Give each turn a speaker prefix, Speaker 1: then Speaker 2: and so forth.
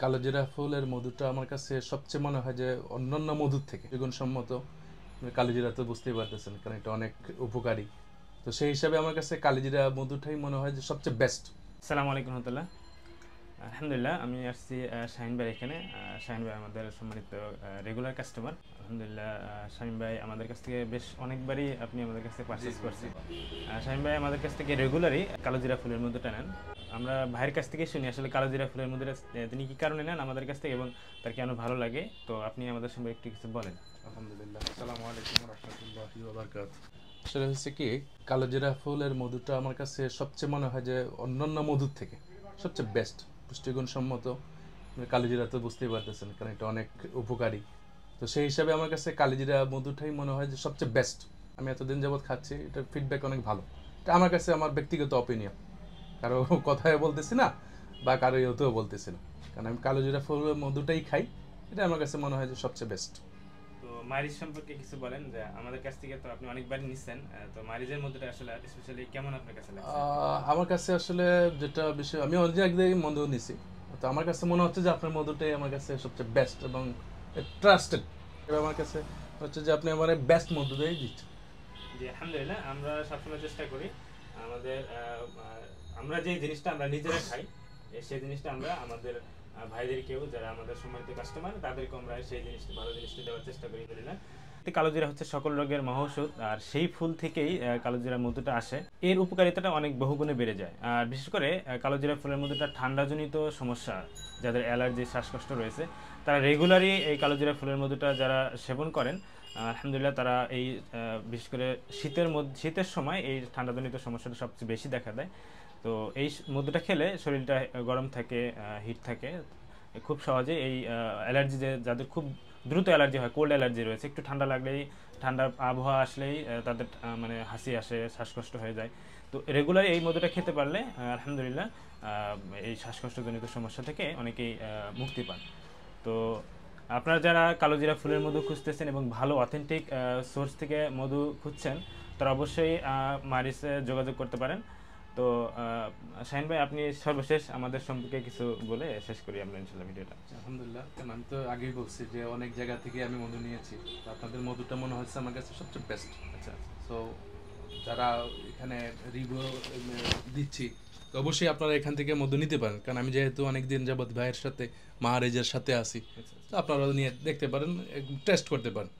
Speaker 1: কালোজিরা ফুলের মধুটা আমার কাছে সবচেয়ে মনে হয় যে অন্যান্য মধুর থেকে দ্বিগুণসম্মত। কালোজিরা তো বুঝতেই পারতেছেন, কারণ এটা অনেক উপকারী। তো সেই হিসাবে আমার কাছে কালোজিরা মধুটাই মনে হয় যে সবচেয়ে বেস্ট।
Speaker 2: আসসালামু আলাইকুম রহমতুল্লাহ। আলহামদুলিল্লাহ, আমি আসছি শাহিন ভাই এখানে। শাহিন ভাই আমাদের সম্মানিত রেগুলার কাস্টমার। আলহামদুলিল্লাহ, শাহিন ভাই আমাদের কাছ থেকে বেশ অনেকবারই আপনি আমাদের কাছ থেকে পারচেস করছেন। শাহিন ভাই আমাদের কাছ থেকে রেগুলারই কালোজিরা ফুলের মধুটা নেন। আমরা ভাইয়ের কাছ থেকে শুনি আসলে কালোজিরা ফুলের মধুটা তিনি কী কারণে নেন আমাদের কাছ থেকে এবং তার কেন ভালো লাগে। তো আপনি আমাদের সঙ্গে একটু কিছু বলেন।
Speaker 1: আলহামদুলিল্লাহ, আসসালামু আলাইকুম রাহমাতুল্লাহি ওয়া বারাকাতুহু। আসলে হচ্ছে কি, কালোজিরা ফুলের মধুটা আমার কাছে সবচেয়ে মনে হয় যে অন্যান্য মধুর থেকে সবচেয়ে বেস্ট, পুষ্টিগুণ সম্মত। কালোজিরা তো বুঝতেই পারতেছেন, কারণ এটা অনেক উপকারী। তো সেই হিসাবে আমার কাছে কালোজিরা মধুটাই মনে হয় যে সবচেয়ে বেস্ট। আমি এতদিন যাবৎ খাচ্ছি, এটার ফিডব্যাক অনেক ভালো। এটা আমার কাছে আমার ব্যক্তিগত অপিনিয়ন, কারো কথায় বলতেছি না বা কারো ইয়েতেও বলতেছি না, কারণ আমি কালোজিরা ফুলের মধুটাই খাই। এটা আমার কাছে মনে হয় যে সবচেয়ে বেস্ট।
Speaker 2: তো মারিচ সম্পর্কে কিছু বলেন, যে আমাদের কাছ থেকে তো আপনি অনেকবারই নিচ্ছেন। তো মারিচের মধ্যে আসলে স্পেশালি কেমন আপনার কাছে লাগছে?
Speaker 1: আমার কাছে আসলে যেটা বিষয়, আমি অনেক জায়গায় মধু নিছি, তো আমার কাছে মনে হচ্ছে যে আপনার মধুটাই আমার কাছে সবচেয়ে বেস্ট এবং ট্রাস্টেড। আমার কাছে হচ্ছে যে আপনি আমার বেস্ট মধুটাই দিচ্ছেন।
Speaker 2: জি আলহামদুলিল্লাহ, আমরা সবসময় চেষ্টা করি আমাদের আমরা যে জিনিসটা আমরা নিজেরা খাই, সেই জিনিসটা আমরা আমাদের ভাইদেরকেও, যারা আমাদের সম্মানিত কাস্টমার, তাদেরকে আমরা সেই জিনিসটা, ভালো জিনিসটা দেওয়ার চেষ্টা করি। আলহামদুলিল্লাহ, কালোজিরা হচ্ছে সকল রোগের মহৌষধ, আর সেই ফুল থেকেই কালোজিরা মধুটা আসে। এর উপকারিতাটা অনেক বহুগুণে বেড়ে যায়। আর বিশেষ করে কালোজিরা ফুলের মধুটা ঠান্ডাজনিত সমস্যা, যাদের অ্যালার্জি, শ্বাসকষ্ট রয়েছে, তারা রেগুলারই এই কালোজিরা ফুলের মধুটা যারা সেবন করেন, আলহামদুলিল্লাহ, তারা এই বিশেষ করে শীতের সময় এই ঠান্ডাজনিত সমস্যাটা সবচেয়ে বেশি দেখা দেয়। তো এই মধুটা খেলে শরীরটা গরম থাকে, হিট থাকে, খুব সহজে এই অ্যালার্জি, যাদের খুব দ্রুত অ্যালার্জি হয়, কোল্ড অ্যালার্জি রয়েছে, একটু ঠান্ডা লাগলেই, ঠান্ডা আবহাওয়া আসলেই তাদের মানে হাসি আসে, শ্বাসকষ্ট হয়ে যায়। তো রেগুলার এই মধুটা খেতে পারলে আলহামদুলিল্লাহ এই শ্বাসকষ্টজনিত সমস্যা থেকে অনেকেই মুক্তি পান। তো আপনারা যারা কালোজিরা ফুলের মধু খুঁজতেছেন এবং ভালো অথেন্টিক সোর্স থেকে মধু খুঁজছেন, তারা অবশ্যই মারিসে যোগাযোগ করতে পারেন। তো শাহিন ভাই, আপনি সর্বশেষ আমাদের সম্পর্কে কিছু বলে শেষ করি আমরা ইনশাল্লাহ ভিডিওটা।
Speaker 1: আলহামদুলিল্লাহ, কারণ আমি তো আগেই বলছি যে অনেক জায়গা থেকে আমি মধু নিয়েছি, তো আপনাদের মধুটা মনে হচ্ছে আমার কাছে সবচেয়ে বেস্ট।
Speaker 2: আচ্ছা,
Speaker 1: সো যারা এখানে রিভিউ দিচ্ছি, তো অবশ্যই আপনারা এখান থেকে মধু নিতে পারেন, কারণ আমি যেহেতু অনেকদিন যাবৎ ভাইয়ের সাথে, মাহারেজের সাথে আছি,
Speaker 2: আচ্ছা,
Speaker 1: তো আপনারা নিয়ে দেখতে পারেন, টেস্ট করতে পারেন।